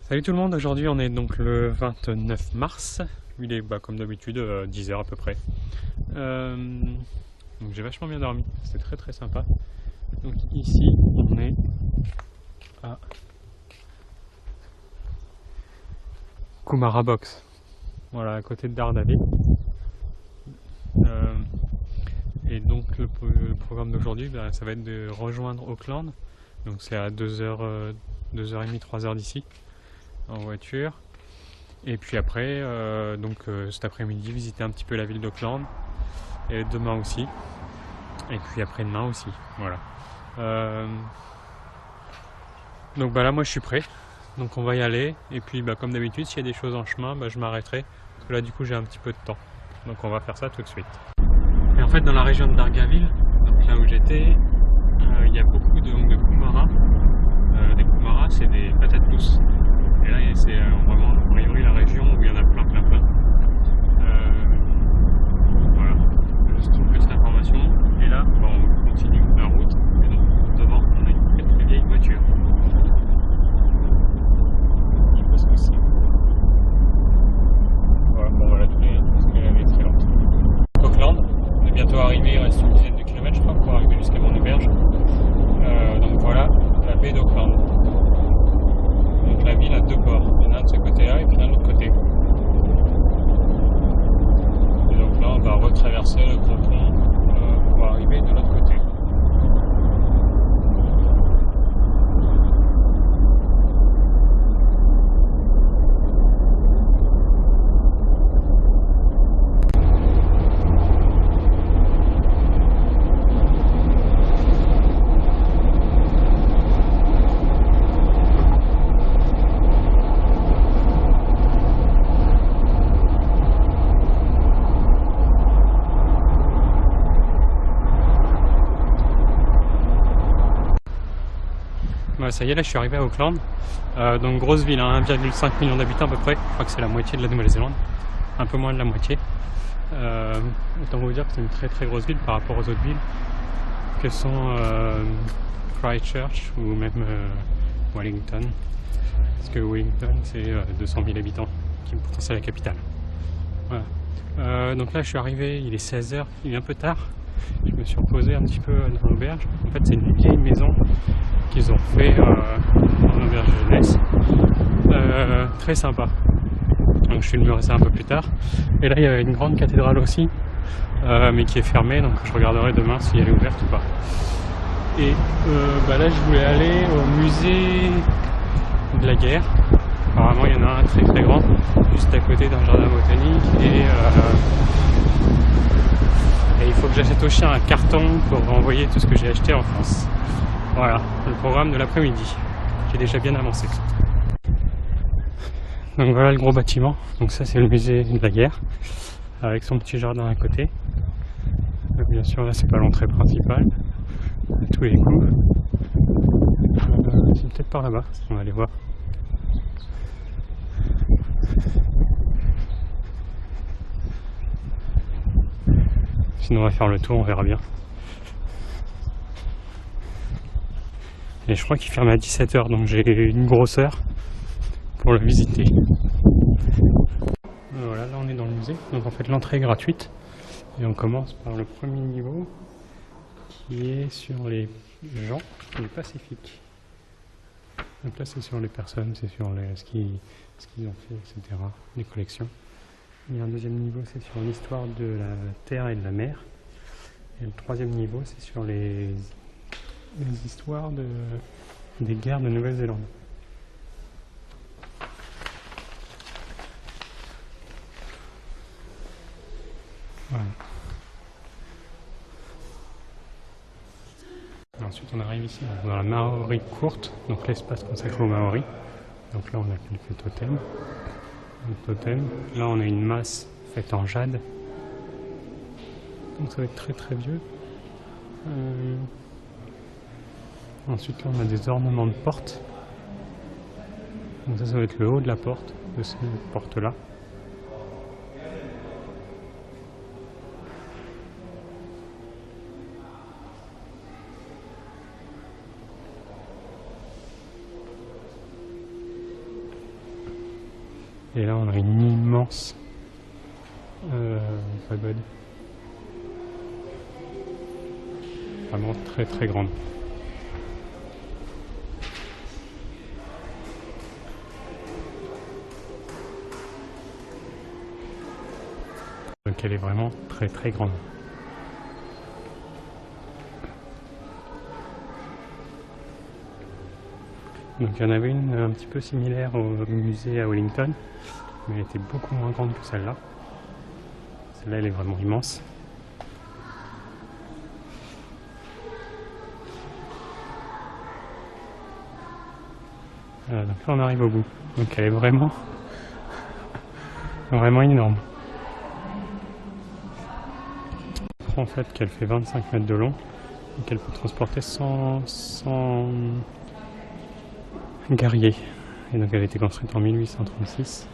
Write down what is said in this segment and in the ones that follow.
Salut tout le monde, aujourd'hui on est donc le 29 mars, il est comme d'habitude 10h à peu près. Donc j'ai vachement bien dormi, c'était très sympa. Donc ici on est à Kumara Box, voilà à côté de Daredevil. Et donc le programme d'aujourd'hui ça va être de rejoindre Auckland, donc c'est à 2h, 2h30, 3h d'ici en voiture. Et puis après, cet après-midi, visiter un petit peu la ville d'Auckland. Et demain aussi. Et puis après-demain aussi. Voilà. Donc là, moi je suis prêt. Donc on va y aller. Et puis comme d'habitude, s'il y a des choses en chemin, je m'arrêterai. Parce que là, du coup, j'ai un petit peu de temps. Donc on va faire ça tout de suite. Et en fait, dans la région de Dargaville, donc là où j'étais, il y a beaucoup de kumara. Des kumara, c'est des patates douces. Et là, c'est vraiment, a priori, la région où il y en a plein. Voilà, juste une petite information. Et là, on continue la route. Et donc, devant, on a une très vieille voiture. Il passe aussi. Voilà, on va la tourner parce qu'elle est très lente. Auckland, on est bientôt arrivé, il reste une dizaine de kilomètres, je crois, pour arriver jusqu'à mon auberge. Donc voilà, la baie d'Auckland. Donc la ville a deux ports, il y en a un de ce côté-là et puis un de l'autre côté. Et donc là on va retraverser le gros pont pour arriver de l'autre côté. Ça y est, là je suis arrivé à Auckland, donc grosse ville, 1,5 million d'habitants à peu près, je crois que c'est la moitié de la Nouvelle-Zélande, un peu moins de la moitié. Autant vous dire que c'est une très grosse ville par rapport aux autres villes que sont Christchurch ou même Wellington, parce que Wellington c'est 200 000 habitants, qui pourtant c'est la capitale. Voilà. Donc là je suis arrivé, il est 16h, il est un peu tard. Je me suis reposé un petit peu dans l'auberge. En fait, c'est une vieille maison qu'ils ont fait en auberge de jeunesse. Très sympa. Donc je suis venu rester un peu plus tard. Et là, il y a une grande cathédrale aussi, mais qui est fermée. Donc je regarderai demain si elle est ouverte ou pas. Et là, je voulais aller au musée de la guerre. Apparemment, il y en a un très grand, juste à côté d'un jardin botanique. Et il faut que j'achète au chien un carton pour renvoyer tout ce que j'ai acheté en France. Voilà, le programme de l'après-midi. J'ai déjà bien avancé. Donc voilà le gros bâtiment. Donc ça c'est le musée de la guerre, avec son petit jardin à côté. Donc, bien sûr là c'est pas l'entrée principale, à tous les coups. C'est peut-être par là-bas, on va aller voir. Sinon on va faire le tour, on verra bien. Et je crois qu'il ferme à 17h, donc j'ai une grosse heure pour le visiter. Voilà, là on est dans le musée, donc en fait l'entrée est gratuite. Et on commence par le premier niveau qui est sur les gens du Pacifique. Donc là c'est sur les personnes, c'est sur ce qu'ils ont fait, etc. Les collections. Il y a un deuxième niveau, c'est sur l'histoire de la terre et de la mer. Et le troisième niveau, c'est sur les histoires des guerres de Nouvelle-Zélande. Voilà. Ensuite, on arrive ici dans la Maori courte, donc l'espace consacré aux Maori. Donc là, on a quelques totems. Là, on a une masse faite en jade. Donc ça va être très vieux. Ensuite, là, on a des ornements de porte. Donc ça va être le haut de la porte, de cette porte-là. Et là on a une immense pagode. Vraiment très très grande. Donc elle est vraiment très très grande. Donc il y en avait une un petit peu similaire au musée à Wellington, mais elle était beaucoup moins grande que celle-là. Celle-là elle est vraiment immense. Voilà, donc là on arrive au bout. Donc elle est vraiment vraiment énorme. En fait qu'elle fait 25 mètres de long et qu'elle peut transporter 100 guerriers. Et donc elle a été construite en 1836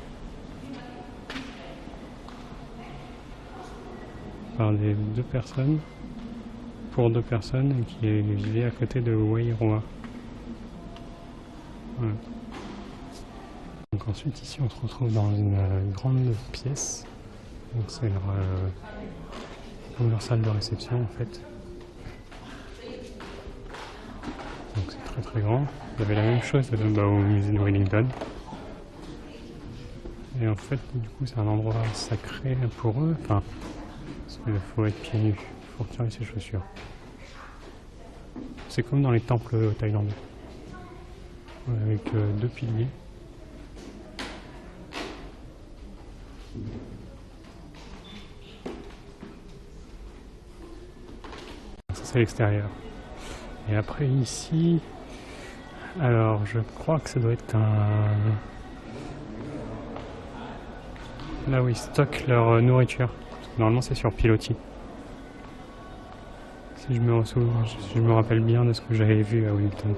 par deux personnes, pour deux personnes, et qui vivaient à côté de Wairoa. Voilà. Donc ensuite ici on se retrouve dans une grande pièce. Donc c'est leur salle de réception en fait. Donc c'est très très grand. Il y avait la même chose au musée de Wellington. Et en fait du coup c'est un endroit sacré pour eux. Enfin, parce qu'il faut être pieds nus, il faut retirer ses chaussures. C'est comme dans les temples thaïlandais. Avec deux piliers. Ça c'est l'extérieur. Et après ici, alors je crois que ça doit être là où ils stockent leur nourriture. Normalement c'est sur pilotis. Si je me rappelle bien de ce que j'avais vu à Wellington.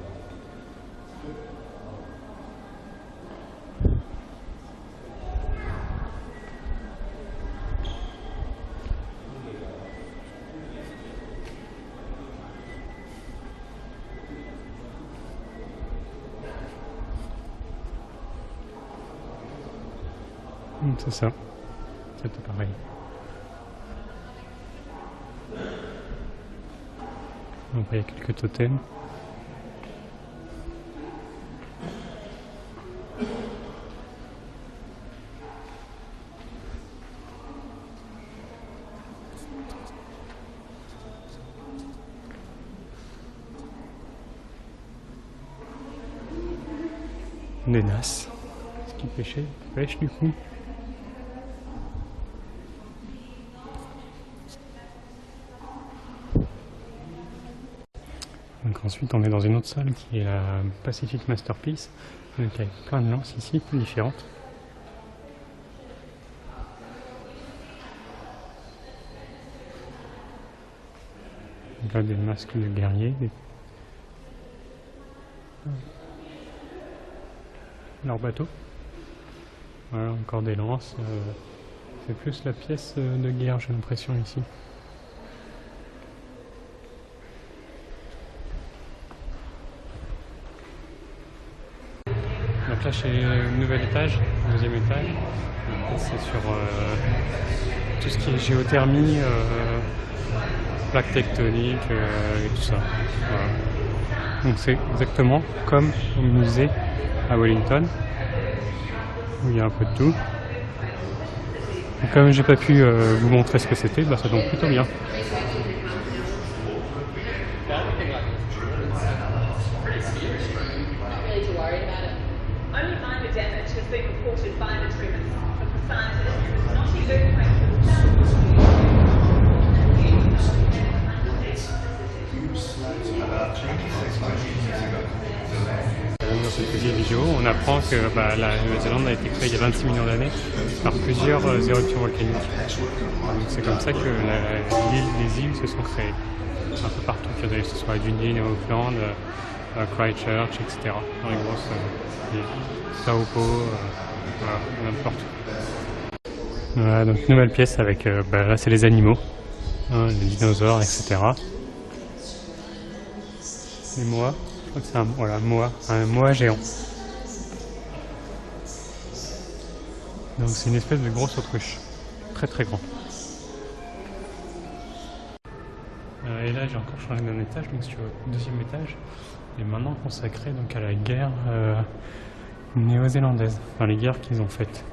C'est ça, c'était pareil. Après il y a quelques totems. Des nasses. Ce qui pêche du coup. Donc ensuite on est dans une autre salle qui est la Pacific Masterpiece, donc avec plein de lances ici différentes. Donc là des masques de guerriers, leur bateau. Voilà, encore des lances. C'est plus la pièce de guerre, j'ai l'impression ici. Donc là, chez le nouvel étage, le deuxième étage, c'est sur tout ce qui est géothermie, plaques tectoniques et tout ça. Voilà. Donc c'est exactement comme au musée à Wellington, où il y a un peu de tout. Et comme j'ai pas pu vous montrer ce que c'était, bah, ça tombe plutôt bien. Dans cette petite vidéo, on apprend que la Nouvelle-Zélande a été créée il y a 26 millions d'années par plusieurs éruptions volcaniques. C'est comme ça que les îles se sont créées. Un peu partout, que ce soit à Dunedin, à Auckland, à Christchurch, etc. Dans les grosses Sao Paulo, voilà, n'importe où. Voilà, donc nouvelle pièce avec, là c'est les animaux, hein, les dinosaures, etc. Les moas, je crois que c'est un moa géant. Donc c'est une espèce de grosse autruche, très très grand. Et là j'ai encore changé d'un étage, donc je suis au deuxième étage, et maintenant consacré donc à la guerre néo-zélandaise, enfin les guerres qu'ils ont faites.